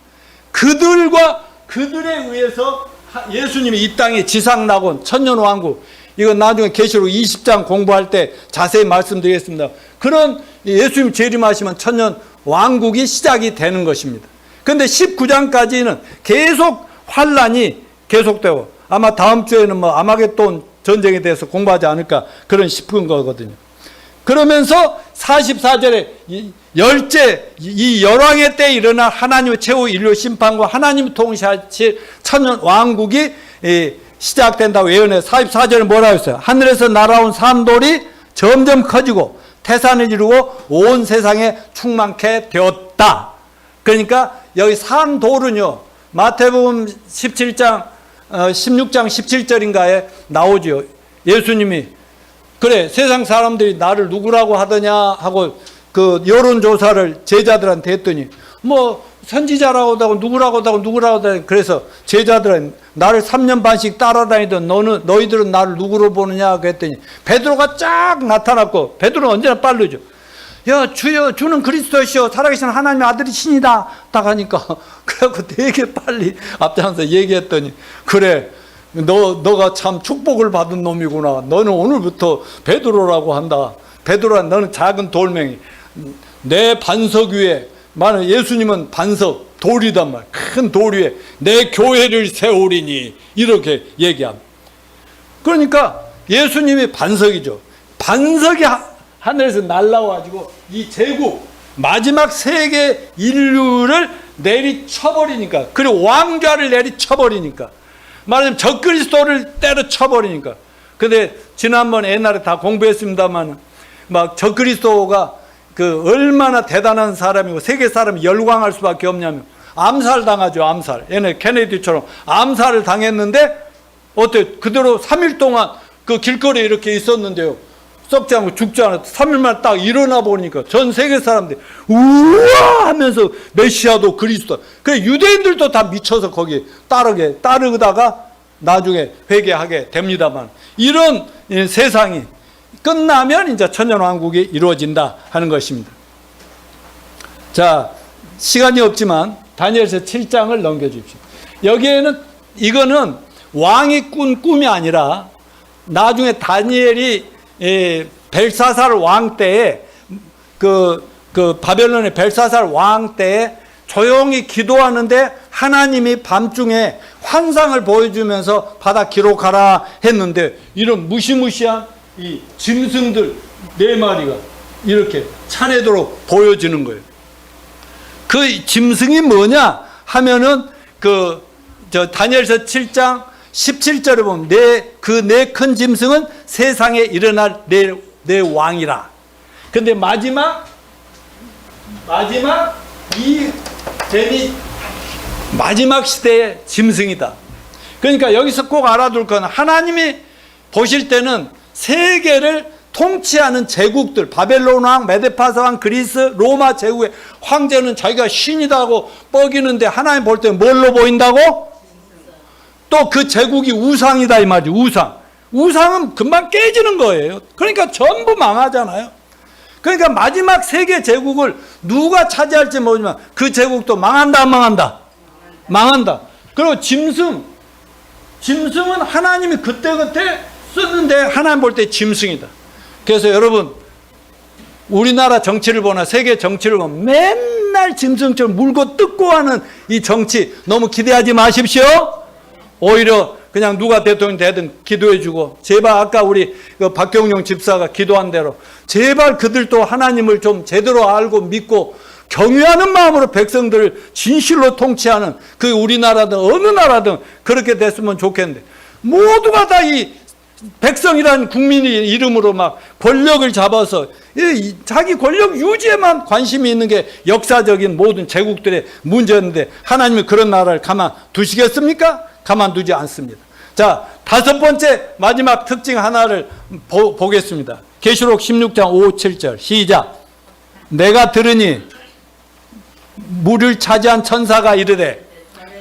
그들에 의해서 예수님이 이 땅에 지상낙원 천년왕국, 이건 나중에 계시록 20장 공부할 때 자세히 말씀드리겠습니다. 그런 예수님 재림하시면 천년왕국이 시작이 되는 것입니다. 그런데 19장까지는 계속 환란이 계속되고, 아마 다음 주에는 아마겟돈 전쟁에 대해서 공부하지 않을까 그런 싶은 거거든요. 그러면서 44절에 이 열왕의 때에 일어날 하나님의 최후 인류 심판과 하나님 통치하실 천년 왕국이 시작된다고 예언해. 44절에 뭐라고 했어요? 하늘에서 날아온 산돌이 점점 커지고 태산을 이루고 온 세상에 충만케 되었다. 그러니까 여기 산돌은요, 마태복음 17장 16장 17절인가에 나오죠. 예수님이 그래 세상 사람들이 나를 누구라고 하더냐 하고 그 여론조사를 제자들한테 했더니 뭐 선지자라고 하고 누구라고 하고 그래서 제자들은 나를 3년 반씩 따라다니던 너희들은 나를 누구로 보느냐 그랬더니 베드로가 쫙 나타났고, 베드로는 언제나 빠르죠. 야 주여 주는 그리스도시요 살아계신 하나님의 아들이시니다 딱 하니까 그래갖고 되게 빨리 앞장서 얘기했더니, 그래 너가 참 축복을 받은 놈이구나. 너는 오늘부터 베드로라고 한다. 베드로라, 너는 작은 돌멩이, 내 반석 위에, 만약 예수님은 반석 돌이단 말이야. 큰 돌 위에 내 교회를 세우리니, 이렇게 얘기합니다. 그러니까 예수님이 반석이죠. 반석이 하늘에서 날라와가지고 이 제국, 마지막 세계 인류를 내리쳐버리니까, 그리고 왕좌를 내리쳐버리니까, 말하자면 적그리스도를 때려쳐버리니까. 근데 지난번에 옛날에 다 공부했습니다만, 막 적그리스도가 그 얼마나 대단한 사람이고 세계 사람이 열광할 수밖에 없냐면, 암살당하죠. 암살. 얘네 케네디처럼 암살을 당했는데 어때? 그대로 3일 동안 그 길거리에 이렇게 있었는데요, 썩지 않고 죽지 않았다. 3일만 딱 일어나 보니까 전 세계 사람들이 우와 하면서 메시아도 그리스도. 그래 유대인들도 다 미쳐서 거기 따르다가 나중에 회개하게 됩니다만, 이런 세상이 끝나면 이제 천년왕국이 이루어진다 하는 것입니다. 자, 시간이 없지만 다니엘서 7장을 넘겨주십시오. 여기에는 이거는 왕이 꾼 꿈이 아니라 나중에 다니엘이 벨사살 왕 때에 그 바벨론의 벨사살 왕 때에 조용히 기도하는데 하나님이 밤중에 환상을 보여주면서 받아 기록하라 했는데, 이런 무시무시한 이 짐승들 4마리가 이렇게 차례대로 보여지는 거예요. 그 짐승이 뭐냐 하면은 저 다니엘서 7장 17절에 보면 그 네 큰 짐승은 세상에 일어날 내 왕이라. 근데 마지막 이 뱀이 마지막 시대의 짐승이다. 그러니까 여기서 꼭 알아둘 건, 하나님이 보실 때는 세계를 통치하는 제국들, 바벨론 왕, 메데파사 왕, 그리스, 로마 제국의 황제는 자기가 신이다 하고 뻐기는데, 하나님 볼 때 뭘로 보인다고? 또 그 제국이 우상이다 이 말이죠. 우상은 금방 깨지는 거예요. 그러니까 전부 망하잖아요. 그러니까 마지막 세계 제국을 누가 차지할지 모르지만 그 제국도 망한다 안 망한다? 망한다. 그리고 짐승은 하나님이 그때그때 쓰는데 하나님 볼 때 짐승이다. 그래서 여러분, 우리나라 정치를 보나 세계 정치를 보면 맨날 짐승처럼 물고 뜯고 하는 이 정치 너무 기대하지 마십시오. 오히려 그냥 누가 대통령 되든 기도해주고, 제발 아까 우리 박경용 집사가 기도한 대로 제발 그들도 하나님을 좀 제대로 알고 믿고 경외하는 마음으로 백성들을 진실로 통치하는, 그 우리나라든 어느 나라든 그렇게 됐으면 좋겠는데, 모두가 다 이 백성이라는 국민의 이름으로 막 권력을 잡아서 자기 권력 유지에만 관심이 있는 게 역사적인 모든 제국들의 문제였는데, 하나님이 그런 나라를 가만 두시겠습니까? 가만두지 않습니다. 자, 5번째 마지막 특징 하나를 보겠습니다. 계시록 16장 5, 7절 시작. 내가 들으니 물을 차지한 천사가 이르되,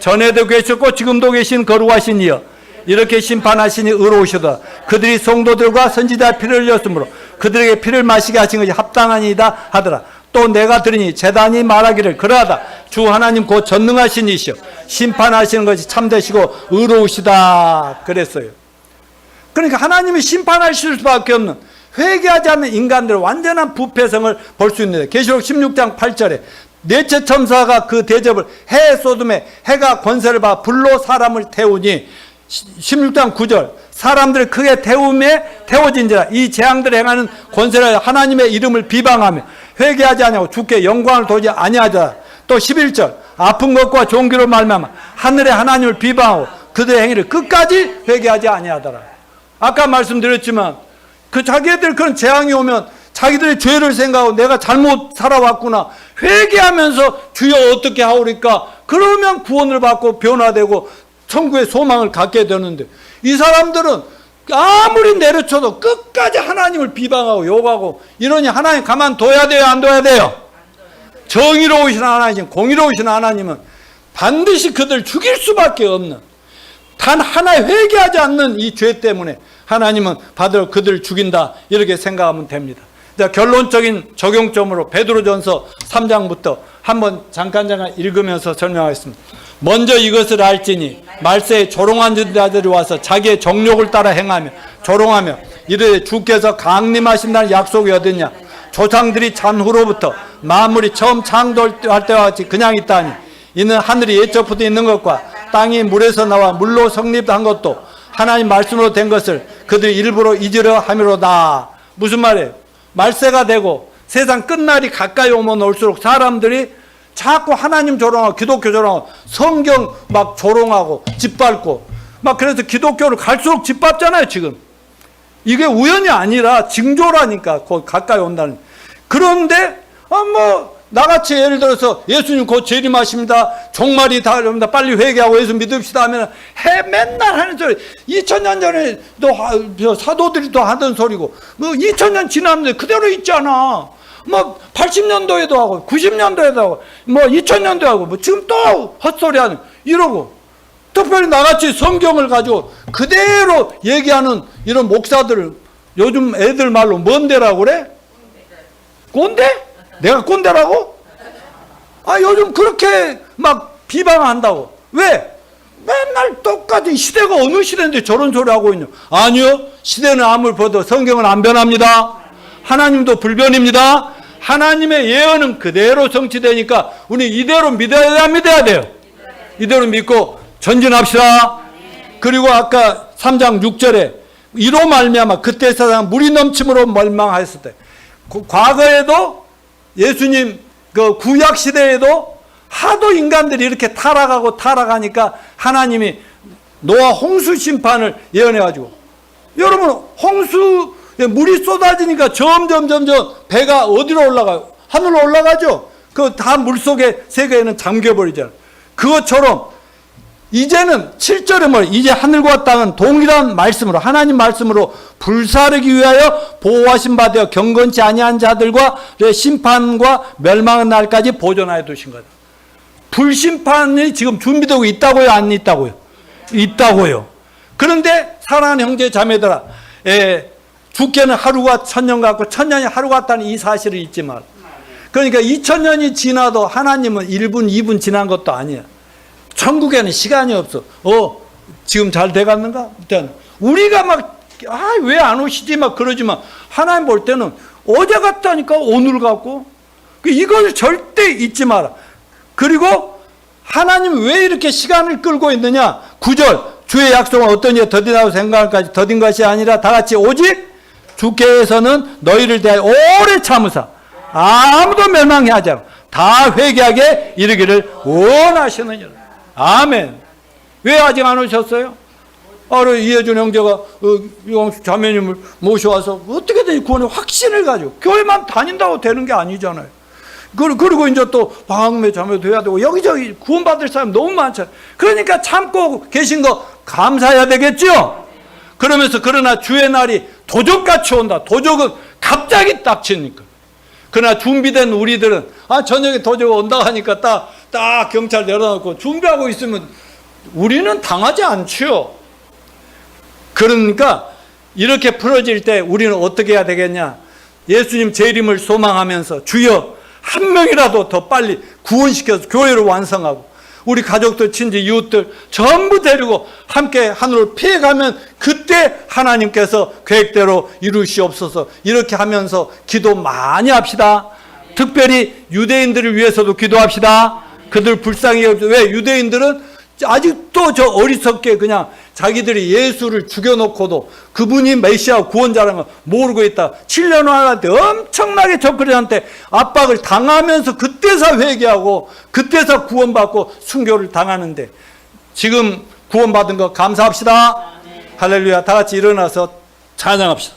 전에도 계셨고 지금도 계신 거룩하신 이여, 이렇게 심판하시니 의로우시다. 그들이 성도들과 선지자의 피를 흘렸으므로 그들에게 피를 마시게 하신 것이 합당하니이다 하더라. 또 내가 들으니 제단이 말하기를, 그러하다. 주 하나님 곧 전능하신 이시여, 심판하시는 것이 참되시고 의로우시다 그랬어요. 그러니까 하나님이 심판하실 수밖에 없는, 회개하지 않는 인간들의 완전한 부패성을 볼 수 있는데, 계시록 16장 8절에 넷째 천사가 그 대접을 해 쏟음에 해가 권세를 받아 불로 사람을 태우니, 16장 9절 사람들을 크게 태워진지라. 이 재앙들을 행하는 권세를 하나님의 이름을 비방하며 회개하지 아니하고 주께 영광을 돌리지 아니하자. 또 11절 아픈 것과 종기로 말미암아 하늘의 하나님을 비방하고 그들의 행위를 끝까지 회개하지 아니하더라. 아까 말씀드렸지만 그 자기들 그런 재앙이 오면 자기들의 죄를 생각하고 내가 잘못 살아왔구나 회개하면서 주여 어떻게 하오리까, 그러면 구원을 받고 변화되고 천국의 소망을 갖게 되는데, 이 사람들은 아무리 내려쳐도 끝까지 하나님을 비방하고 욕하고 이러니 하나님 가만둬야 돼요, 안 둬야 돼요? 정의로우신 하나님, 공의로우신 하나님은 반드시 그들 죽일 수밖에 없는, 단 하나 회개하지 않는 이 죄 때문에 하나님은 받을 그들을 죽인다, 이렇게 생각하면 됩니다. 자, 결론적인 적용점으로 베드로전서 3장부터 한번 잠깐 읽으면서 설명하겠습니다. 먼저 이것을 알지니 말세에 조롱한 자들이 와서 자기의 정욕을 따라 행하며 조롱하며 이르되 주께서 강림하신다는 약속이 어딨냐? 조상들이 잔 후로부터 만물이 처음 창조할 때와 같이 그냥 있다니 이는 하늘이 예적부터 있는 것과 땅이 물에서 나와 물로 성립한 것도 하나님 말씀으로 된 것을 그들이 일부러 잊으려 함이로다. 무슨 말이에요? 말세가 되고 세상 끝날이 가까이 오면 올수록 사람들이 자꾸 하나님 조롱하고 기독교 조롱하고 성경 막 조롱하고 짓밟고 막, 그래서 기독교를 갈수록 짓밟잖아요 지금. 이게 우연이 아니라 징조라니까 거기 가까이 온다는. 그런데 나같이 예를 들어서 예수님 곧 재림하십니다, 종말이 다릅니다, 빨리 회개하고 예수 믿읍시다 하면 맨날 하는 소리. 2000년 전에도 사도들이 또 하던 소리고 2000년 지났는데 그대로 있잖아. 80년도에도 하고 90년도에도 하고 2000년도에 하고 지금 또 헛소리하는 이러고, 특별히 나같이 성경을 가지고 그대로 얘기하는 이런 목사들을 요즘 애들 말로 뭔데라고 그래? 꼰대? 내가 꼰대라고? 요즘 그렇게 막 비방한다고. 왜? 맨날 똑같이, 시대가 어느 시대인데 저런 소리 하고 있냐? 아니요, 시대는 아무리 봐도 성경은 안 변합니다. 하나님도 불변입니다. 하나님의 예언은 그대로 성취되니까 우리 이대로 믿어야 돼요. 이대로 믿고 전진합시다. 그리고 아까 3장 6절에 이로 말미암아 그때 세상 물이 넘침으로 멸망하였을 때, 과거에도 예수님 그 구약 시대에도 하도 인간들이 이렇게 타락하니까 하나님이 노아 홍수 심판을 예언해가지고, 여러분 홍수 물이 쏟아지니까 점점 배가 어디로 올라가요? 하늘로 올라가죠. 그 다 물속에 세계에는 잠겨버리잖아요. 그것처럼 이제는 7절에 뭐 이제 하늘과 땅은 동일한 말씀으로, 하나님 말씀으로 불사르기 위하여 보호하신 바 되어 경건치 아니한 자들과 심판과 멸망의 날까지 보존하여 두신 거다. 불심판이 지금 준비되고 있다고요, 안 있다고요? 있다고요. 그런데 사랑하는 형제 자매들아, 죽게는 하루가 천년 같고 천년이 하루 같다는 이 사실을 잊지 마라. 그러니까 2000년이 지나도 하나님은 1분 2분 지난 것도 아니야. 천국에는 시간이 없어. 지금 잘 돼갔는가? 일단 우리가 막 왜 안 오시지 막 그러지만 하나님 볼 때는 어제 같다니까 오늘 같고, 이걸 절대 잊지 마라. 그리고 하나님 왜 이렇게 시간을 끌고 있느냐? 9절 주의 약속은 어떤 이에 더디다고 생각할까지 더딘 것이 아니라 다 같이 오직 주께서는 너희를 대하여 오래 참으사 아무도 멸망하지 않고 다 회개하게 이르기를 원하시느니라. 아멘. 왜 아직 안 오셨어요? 이혜준 형제가 유광수 자매님을 모셔와서 어떻게든 구원의 확신을 가지고, 교회만 다닌다고 되는 게 아니잖아요. 그리고 이제 또 방학매 자매도 해야 되고 여기저기 구원받을 사람 너무 많잖아요. 그러니까 참고 계신 거 감사해야 되겠죠? 그러면서 그러나 주의 날이 도적같이 온다. 도적은 갑자기 닥치니까. 그러나 준비된 우리들은 저녁에 도적 온다 하니까 딱 경찰 내려놓고 준비하고 있으면 우리는 당하지 않죠. 그러니까 이렇게 풀어질 때 우리는 어떻게 해야 되겠냐? 예수님 재림을 소망하면서 주여 한 명이라도 더 빨리 구원시켜서 교회를 완성하고 우리 가족들, 친지, 이웃들 전부 데리고 함께 하늘을 피해가면 그때 하나님께서 계획대로 이루시옵소서. 이렇게 하면서 기도 많이 합시다. 특별히 유대인들을 위해서도 기도합시다. 그들 불쌍히 여기서. 왜? 유대인들은 아직도 저 어리석게 그냥 자기들이 예수를 죽여놓고도 그분이 메시아 구원자라는 걸 모르고 있다. 7년 왕한테 엄청나게 적그리한테 압박을 당하면서 그때서 회개하고 그때서 구원받고 순교를 당하는데, 지금 구원받은 거 감사합시다. 할렐루야. 다 같이 일어나서 찬양합시다.